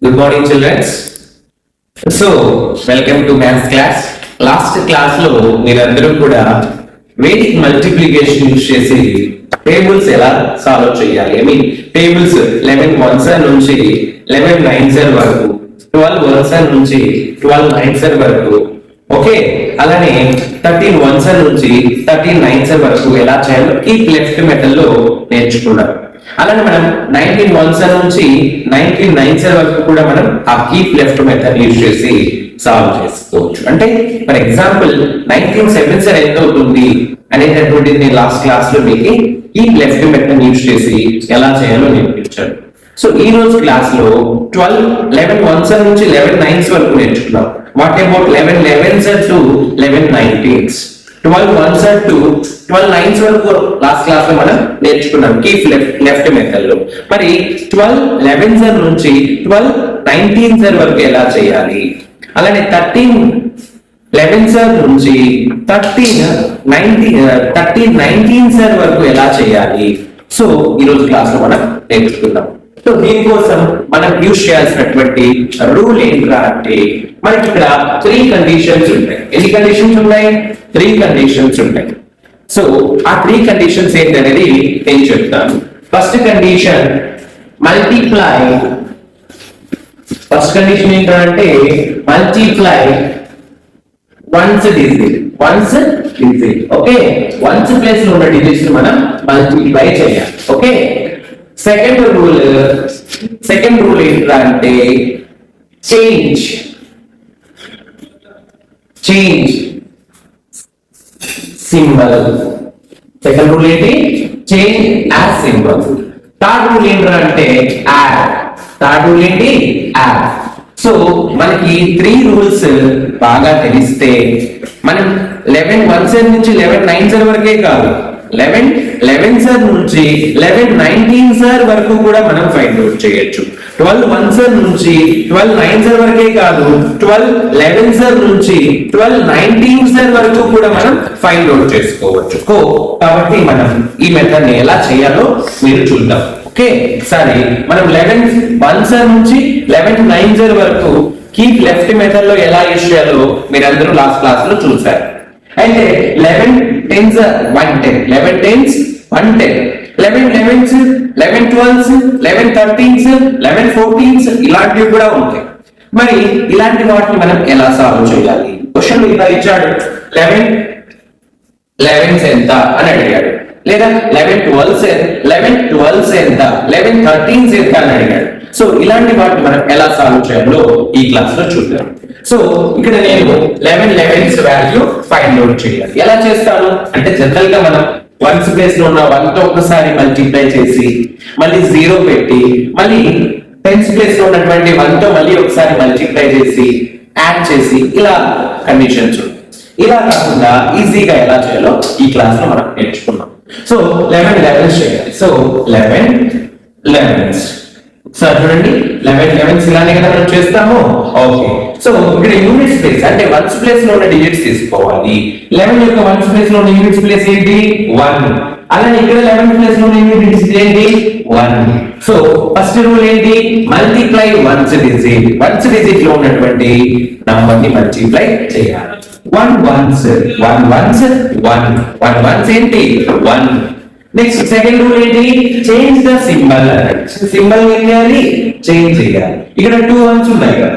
Good morning, children. So, welcome to maths class. Last class లో మీరందరూ కూడా Vedic multiplication use చేసి tables ఎలా సాల్వ్ చేయాలి. I mean టేబుల్స్ 11 ones నుంచి 11 nines వరకు, 12 ones నుంచి 12 nines వరకు, ఓకే, అలానే 13 ones నుంచి 13 nines వరకు ఎలా చేయాలో కీప్ లెఫ్ట్ మెథడ్ లో నేర్చుకున్నారు. అలానే మనం 19 ones నుంచి 19 nines వరకు కూడా మనం ఆ కీప్ లెఫ్ట్ మెథడ్ యూజ్ చేసి సాల్వ్ చేసుకోవచ్చు. అంటే ఫర్ ఎగ్జాంపుల్ 19 sevens ఎంత అవుతుంది అనేటటువంటిది నేను లాస్ట్ క్లాస్ లో మీకు కీప్ లెఫ్ట్ మెథడ్ యూజ్ చేసి ఎలా చేయాలో నేర్పించాను. సో ఈ రోజు క్లాస్ లో 11 ones నుంచి 11 nines వరకు నేర్చుకున్నాం. What about 11 11s to 11 19s, 12 ones to 12 nines వరకు లాస్ట్ క్లాస్ లో మనం నేర్చుకున్నాం కీప్ లెఫ్ట్ మెథడ్ లో. మరి 12 11s నుంచి 12 19s వరకు ఎలా చేయాలి, అలానే 13 11s నుంచి 13 19s వరకు ఎలా చేయాలి. సో ఈ రోజు క్లాస్ లో మనం నేర్చుకుందాం. సో దీనికోసం మనం యూజ్ చేయాల్సినటువంటి రూల్ ఏంట్రా అంటే మనకి ఇక్కడ 3 కండిషన్స్ ఉంటాయి. ఎన్ని కండిషన్స్ ఉన్నాయి? 3 కండిషన్స్ ఉంటాయి. సో ఆ 3 కండిషన్స్ ఏంటనేది నేను చెప్తాను. First condition multiply. First condition ఏంటంటే multiply ones digit. Okay, ones place లో ఉన్న డిజిట్స్ మనం మల్టిప్లై చేయాలి. ఓకే, సెకండ్ రూల్ ఏంటంటే చేంజ్ సింబల్. సెకండ్ రూల్ ఏంటి? Change as symbol. Third rule ఏంటంటే యాడ్. సో మనకి 3 రూల్స్ బాగా తెలిస్తే మనం 11 ones నుంచి 11 nines వరకే కాదు, 11 11s నుంచి 11 19s వరకు కూడా మనం ఫైండ్ అవుట్ చేయొచ్చు. 12 ones నుంచి 12 nines వరకే కాదు, 12 11s నుంచి 12 19s వరకు కూడా మనం ఫైండ్ అవుట్ చేసుకోవచ్చు. కాబట్టి మనం ఈ మెథడ్ ని ఎలా చేయాలో మీరు చూద్దాం. ఓకే, సరే, మనం 11 ones నుంచి 11 nines వరకు కీప్ లెఫ్ట్ మెథడ్ లో ఎలా యూజ్ చేయాలో మీరందరూ లాస్ట్ క్లాస్ లో చూసారు. అయితే 11 10s 110, 11 10s 110, 11 11s 11 12s 11 13s 11 14s ఇలాంటివి కూడా ఉంటాయి. మరి ఇలాంటి వాటిని మనం ఎలా సాల్వ్ చేయాలి? క్వశ్చన్ ఇలా ఇచ్చాడు, 11 11s ఎంత అని అడిగాడు, లేదా 11 12s ఎంత, 11 13s ఎంత అని అడిగాడు. సో ఇలాంటి వాటిని మనం ఎలా సాల్వ్ చేయాలో ఈ క్లాస్ లో చూద్దాం. సో ఇక్కడ నేను 11 11s వాల్యూ ఫైండ్ అవుట్ చేయాలి. ఎలా చేస్తాను అంటే జనరల్ గా మనం వన్స్ ప్లేస్ లో ఉన్న 1 తో ఒకసారి మల్టిప్లై చేసి మళ్ళీ 0 పెట్టి మళ్ళీ 10s ప్లేస్ లో ఉన్నటువంటి 1 తో మళ్ళీ ఒకసారి మల్టిప్లై చేసి యాడ్ చేసి ఇలా కండిషన్స్ ఉంటాయి. ఇలా కాకుండా ఈజీగా ఎలా చేయాలో ఈ క్లాస్ లో మనం నేర్చుకున్నాం. సో 11 11s చేయాలి. So 11 11s. సో చూడండి, 11 11s ఇలానే కదా మనం చేస్తాము. ఓకే, సో ఇక్కడ యూనిట్స్ ప్లేస్ అంటే వన్స్ ప్లేస్ లో ఉన్న డిజిట్స్ తీసుకోవాలి. 11 యొక్క వన్స్ ప్లేస్ లో ఉన్న యూనిట్స్ ప్లేస్ ఏంటి? 1. అలానే ఇక్కడ 11 ప్లేస్ లో ఉన్న యూనిట్స్ ఏంటి? 1. సో ఫస్ట్ రూల్ ఏంటి? మల్టిప్లై వన్స్ డిజిట్ లో ఉన్నటువంటి నంబర్ ని మల్టిప్లై చేయాలి. 1 ones ఏంటి? 1. నెక్స్ట్ సెకండ్ రూల్ ఏంటి? Change the symbol. సింబల్ ఏం చేయాలి? చేంజ్ చేయాలి. ఇక్కడ 2 ones ఉన్నాయి కదా,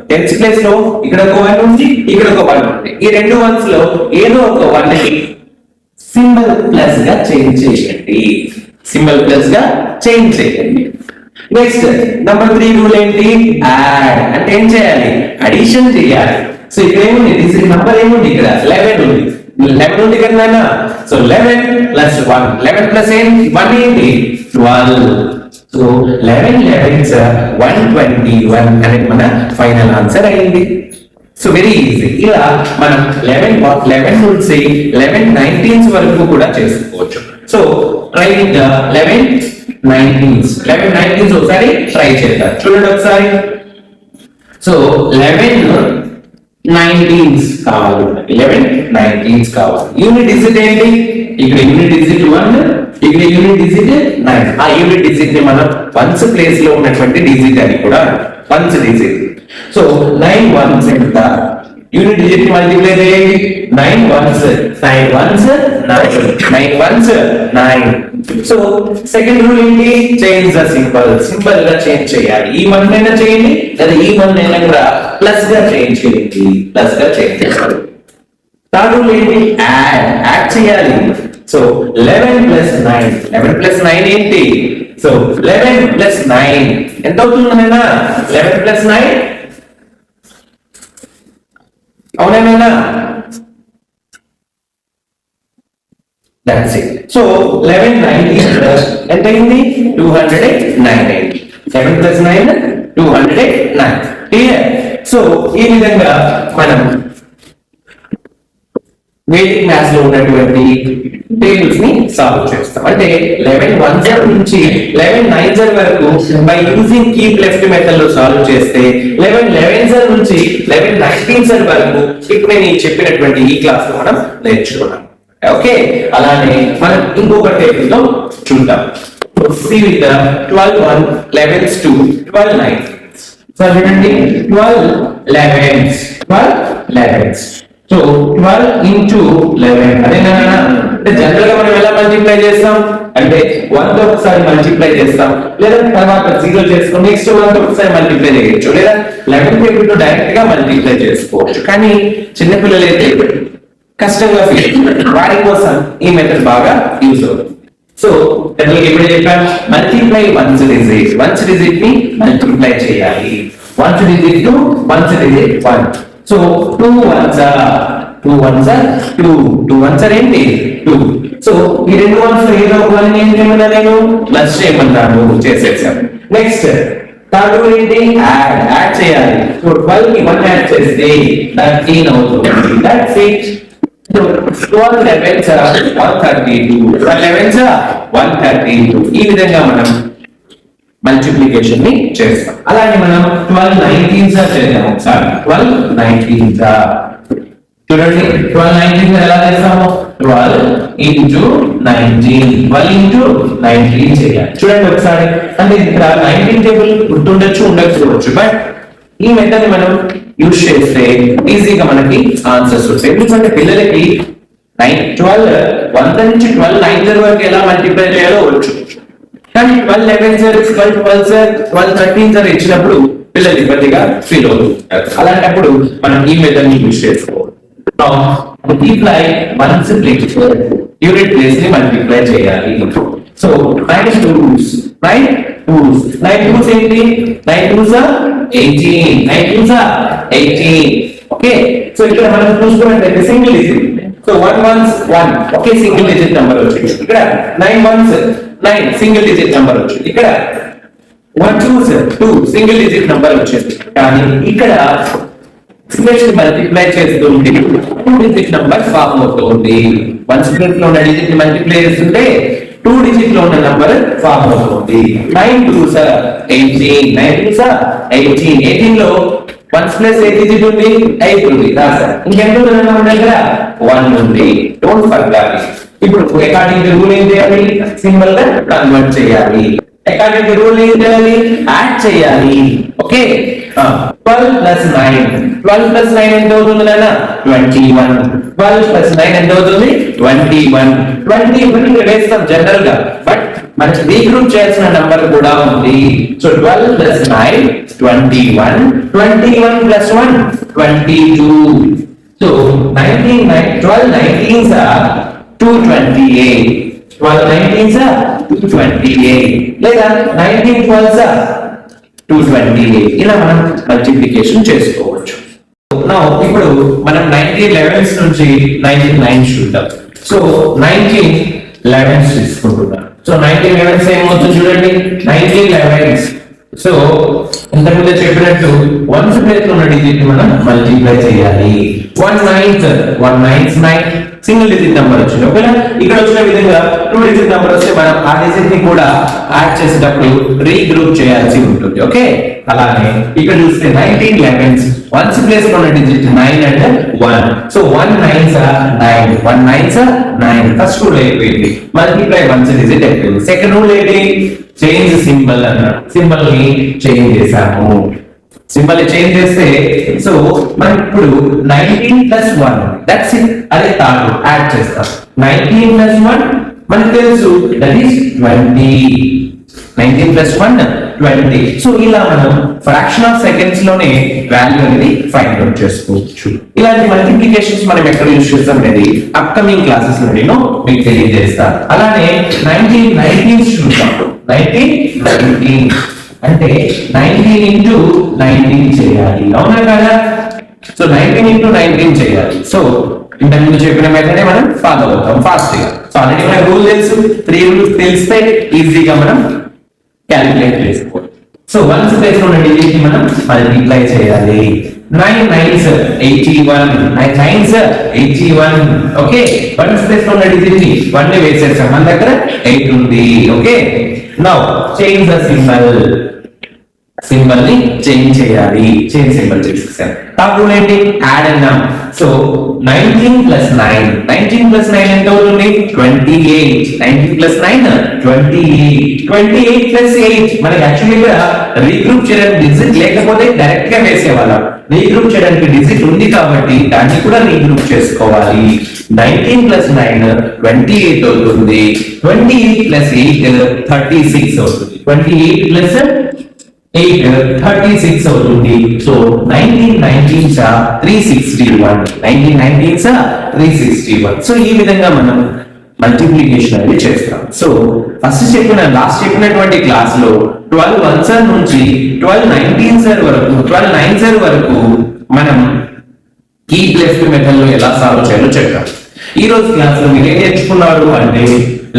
10s ప్లేస్ లో ఇక్కడ ఒక 1 ఉంది, ఇక్కడ ఒక 1 ఉంది. ఈ 2 ones లో ఏదో ఒక 1 ని సింబల్ ప్లస్ గా చేంజ్ చేయండి. నెక్స్ట్ నెంబర్ 3 రూల్ ఏంటి? యాడ్. అంటే ఏం చేయాలి? అడిషన్ చేయాలి. సో ఇక్కడ ఏముంది? డిజిట్ నంబర్ ఏముంది? ఇక్కడ 11 ఉంది. 11 ఉంది కదా. సో 11 plus 1, 11 plus 1 ఏంటి? 12. సో 11 11s 121 అనేది మన ఫైనల్ ఆన్సర్ అయింది. So very easy. ఇలా మనం 11 నుంచి 11 19s వరకు కూడా చేసుకోవచ్చు. సో ట్రై విత్ 11 19s ఒకసారి ట్రై చేద్దాం. చూడండి ఒకసారి. సో 11 19s కావాలి, 11 19s కావాలి. యూనిట్ డిజిట్ ఏంటి? ఇక్కడ యూనిట్ డిజిట్ 1, ఇక్కడ యూనిట్ డిజిట్ 9. ఆ యూనిట్ డిజిట్ ని మనం వన్స్ ప్లేస్ లో ఉన్నటువంటి డిజిట్ అని కూడా వన్స్ డిజిట్. సో 9 వన్స్ ఎంత, యూనిట్ డిజిట్ మల్టిప్లై చేయండి. 9 వన్స్ 9. సో సెకండ్ రూల్ ఏంటి, చేంజ్ ద సింబల్ గా చేంజ్ చేయాలి. ఈ 1 అయినా చేయండి లేదా ఈ 1 అయినా కూడా ప్లస్ గా చేంజ్ చేయండి, థర్డ్ రూల్ ఏంటి, యాడ్ చేయాలి. సో 11 ప్లస్ 9 ఏంటి, సో 11 ప్లస్ 9 ఎంత అవుతుంది నాయనా, 11 ప్లస్ 9 అవునా, that's it. So 11 19 plus ఎంత అయింది, 209. 7 plus 9 209. క్లియర్. సో ఈ విధంగా మనం వేదిక్ మ్యాథ్స్ లో ఉన్నటువంటి టేబుల్స్ ని సాల్వ్ చేస్తాం. అంటే 11 1 నుంచి 11 9 వరకు by using keep left method లో సాల్వ్ చేస్తే 11 11 నుంచి 11 19 వరకు ఇప్పుడు నేను చెప్పినటువంటి ఈ క్లాస్ లో మనం నేర్చుకున్నాం. ఓకే, అలానే మనం ఇంకొక టేబుల్ లో చూద్దాం. See with the 12 1 11s to 12 9. So చూడండి 12 11s. సో 12 into 11 అదేనా, అంటే జనరల్ గా మనం ఎలా మల్టిప్లై చేస్తాం అంటే 1 తో ఒకసారి మల్టిప్లై చేస్తాం, లేదా తర్వాత 0 చేసుకొని నెక్స్ట్ 1 తో ఒకసారి మల్టిప్లై చేయొచ్చు, లేదా 11 టేబుల్ తో డైరెక్ట్ గా మల్టిప్లై చేసుకోవచ్చు. కానీ చిన్నపిల్లలు అయితే కష్టంగా ఫీల్, వారి కోసం ఈ మెథడ్ బాగా యూజ్ అవుతుంది. సో ఇప్పుడు చెప్పాను, మల్టిప్లై వన్స్ డిజిట్ ని మల్టిప్లై చేయాలి. Once digit to once digit 1. So 2 ones are 2 ఏంటి 2. సో ఈ రెండు వన్స్ ఏదో ఒకదాన్ని ఏం చేయమన్నా నేను ప్లస్ చేయమన్నాను, చేసేసాను. నెక్స్ట్ థర్డ్ రూల్ ఏంటి, యాడ్ చేయాలి. సో 12 కి 1 యాడ్ చేస్తే 13 అవుతుంది. That's it. So 12 11s are 132. 11s are 132. ఈ విధంగా మనం మల్టిప్లికేషన్ ని చేస్తాం. అలాగే మనం 12 19s చేద్దాం ఒకసారి. 12 19s చూడండి, 12 19s ఎలా చేస్తాము, 12 into 19, 12 into 19 చేయాలి. చూడండి ఒకసారి, అంటే ఇక్కడ 19 టేబుల్ గుర్తుండొచ్చు ఉండకపోవచ్చు, బట్ ఈ మెథడ్ మనం యూజ్ చేస్తే ఈజీగా మనకి ఆన్సర్స్ వస్తాయి. ఎందుకంటే పిల్లలకి 12 1 నుంచి 12 9 వరకు ఎలా మల్టిప్లై చేయాలో వచ్చు, కానీ 12 11 12 12 12 13 ఇచ్చినప్పుడు పిల్లలు ఇబ్బందిగా ఫీల్ అవుతుంటారు. అలాంటప్పుడు మనం ఈ మెథడ్ ని యూజ్ చేసుకోవాలి. Multiply ones place unit place ని మల్టిప్లై చేయాలి. సో 9 2s ఏంటి, 9 2s are 18. ఓకే, సో ఇక్కడ మనం చూసుకున్నట్లయితే single digit. So 1 ones 1 okay single digit number వచ్చింది. ఇక్కడ 9 ones 9 సింగిల్ డిజిట్ నెంబర్ వచ్చింది. ఇక్కడ 1 2s 2 సింగిల్ డిజిట్ నెంబర్ వచ్చింది. కానీ ఇక్కడ స్ప్లిట్ మల్టిప్లై చేస్తుంటే 2 డిజిట్ నెంబర్ ఫార్మ్ అవుతుంది. 1 స్ప్లిట్ లో ఉన్న డిజిట్ మల్టిప్లై చేస్తుంటే 2 డిజిట్ లో ఉన్న నంబర్ ఫార్మ్ అవుతుంది. 9 2s are 18. 9 2s are 18. 18 లో 1 ప్లస్ ఏ డిజిట్ ఉంది, 8 ఉంది. ఇంకెంత ఉంది మన దగ్గర, 1 ఉంది. Don't forget. ఇప్పుడు అకార్డింగ్ టు రూల్ ఏం చేయాలి, సింబల్ గా కన్వర్ట్ చేయాలి. అకార్డింగ్ టు రూల్ ఏం చేయాలి, యాడ్ చేయాలి. ఓకే, 12 ప్లస్ 9 ఎంత అవుతుంది నాన్న, 21. 12 ప్లస్ 9 ఎంత అవుతుంది, 21. 21 ఇక్కడ వేస్తాం జనరల్ గా, బట్ మనకి రీగ్రూప్ చేయాల్సిన నంబర్ కూడా ఉంది. So 12 plus 9 21. 21 plus 1 22. So 12 19s are 228. 12 19s are 228, లేదా 19 12s are 228. ఇలా మనం మల్టిప్లికేషన్ చేసుకోవచ్చు. ఇప్పుడు మనం 19 11s నుంచి 19 9s చూద్దాం. సో 19 11s తీసుకుంటున్నాం. సో 19 11s ఏమవుతుంది చూడండి, 19 11s. సో ఇంతకుముందే చెప్పినట్టు 1 ప్లేస్ లో ఉన్న డిజిట్ మనం మల్టిప్లై చేయాలి. 1 9s 9 సింగిల్ డిజిట్ నెంబర్ వచ్చింది. ఓకేనా, ఇక్కడ వచ్చిన విధంగా 2 డిజిట్ నెంబర్ వస్తే మనం ఆ డిజిట్ ని కూడా యాడ్ చేసేటప్పుడు రీగ్రూప్ చేయాల్సి ఉంటుంది. ఓకే, అలానే ఇక్కడ చూస్తే 19 11s 1 ప్లేస్ లో ఉన్న digit 9 and 1. So 1 9s are 9. 1 9s are 9. First rule అయిపోయింది, మల్టిప్లై వన్స్ డిజిట్ అయిపోయింది. సెకండ్ రూల్ ఏంటి, చేంజ్ సింబల్ అన్నాడు. సింబల్ ని చేంజ్ చేసాము. సింబల్ చేంజ్ చేస్తే సో మనం ఇప్పుడు 19 ప్లస్ 1 దట్స్ ఇట్, అదే థర్డ్ యాడ్ చేస్తాం. 19 ప్లస్ 1 మనకు తెలుసు దట్ ఈస్ 20. 19 ప్లస్ 1 20. సో ఇలా మనం ఫ్రాక్షన్ ఆఫ్ సెకండ్స్ లోనే వాల్యూ అనేది ఫైండ్ అవుట్ చేసుకోవచ్చు. ఇలాంటి మల్టిప్లికేషన్స్ మనం ఎక్కడ యూజ్ చేస్తాం అనేది అప్కమింగ్ క్లాసెస్ లో నేను మీకు తెలియజేస్తాను. అలానే 19 చూద్దాం. 19 అంటే 19 ఇంటూ 19 చేయాలి, అవునా కదా? సో 19 ఇంటూ 19 చేయాలి. సో ఇంతకు ముందు చెప్పిన మెథడే మనం ఫాలో అవుతాం ఫాస్ట్ గా. సో ఆల్రెడీ మనకు రూల్ తెలుసు, 3 రూల్స్ తెలిస్తే ఈజీగా మనం క్యాలిక్యులేట్ చేసుకోవచ్చు. సో 1 ప్లేస్ లో ఉన్న డిజిట్ ని మనం మల్టిప్లై చేయాలి. 9 9s 81, 9 9s 81. ఓకే, 1 ప్లేస్ లో ఉన్న డిజిట్ ని 1 ని వేసేసాం, మన దగ్గర 8 ఉంది. Okay, now change the symbol ని చేంజ్ చేయాలి. చేంజ్ సింబల్ చేసేసాం. టాప్ రూల్ ఏంటి? యాడ్ అన్నాం. సో 19 ప్లస్ 9, 19 ప్లస్ 9 ఎంత అవుతుంది? 28. 19 ప్లస్ 9 28. 28 ప్లస్ 8 మనకి యాక్చువల్లీ ఇక్కడ రీగ్రూప్ చేయడానికి డిజిట్ లేకపోతే డైరెక్ట్ గా వేసేవాళ్ళం. రీగ్రూప్ చేయడానికి డిజిట్ ఉంది కాబట్టి దాన్ని కూడా రీగ్రూప్ చేసుకోవాలి. 19 ప్లస్ 9 28 అవుతుంది. 28 ప్లస్ 8 36 అవుతుంది. 28 ప్లస్ 8 36 అవుతుంది. So 19 19s 361. 19 19s 361. సో ఈ విధంగా మనం మల్టిప్లికేషన్ అనేది చేస్తాం. సో లాస్ట్ చెప్పినటువంటి క్లాస్ లో 12 1s నుంచి 12 19s వరకు 12 9s వరకు మనం కీప్ లెఫ్ట్ మెథడ్ లో ఎలా సాల్వ్ చేయాలో చెప్పాం. ఈ రోజు క్లాస్ లో మీరు ఏం నేర్చుకున్నారు అంటే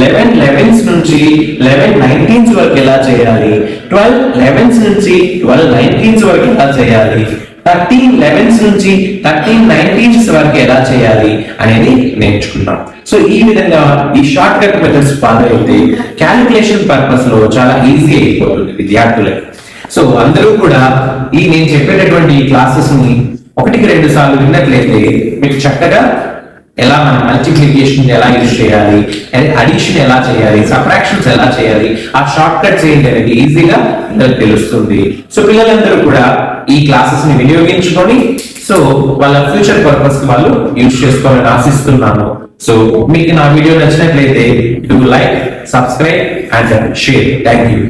11 11s నుంచి 11 19s వరకు ఎలా చేయాలి, 12 11s నుంచి 12 19s వరకు ఎలా చేయాలి, 13 11s నుంచి 13 19s వరకు ఎలా చేయాలి అనేది నేర్చుకున్నాం. సో ఈ విధంగా ఈ షార్ట్ కట్ మెథడ్స్ ఫాలో అయితే క్యాలిక్యులేషన్ పర్పస్ లో చాలా ఈజీ అయిపోతుంది విద్యార్థులకు. సో అందరూ కూడా ఈ నేను చెప్పేటటువంటి క్లాసెస్ ని 1కి 2 సార్లు విన్నట్లయితే మీకు చక్కగా ఎలా మనం మల్టిప్లికేషన్ ఎలా యూజ్ చేయాలి, అడిషన్ ఎలా చేయాలి, సబ్ట్రాక్షన్స్ ఎలా చేయాలి, ఆ షార్ట్ కట్స్ ఏంటి అనేది ఈజీగా తెలుస్తుంది. సో పిల్లలందరూ కూడా ఈ క్లాసెస్ ని వినియోగించుకొని సో వాళ్ళ ఫ్యూచర్ పర్పస్ కి వాళ్ళు యూజ్ చేసుకోవాలని ఆశిస్తున్నాను. సో మీకు నా వీడియో నచ్చినట్లయితే do like, subscribe and share. Thank you.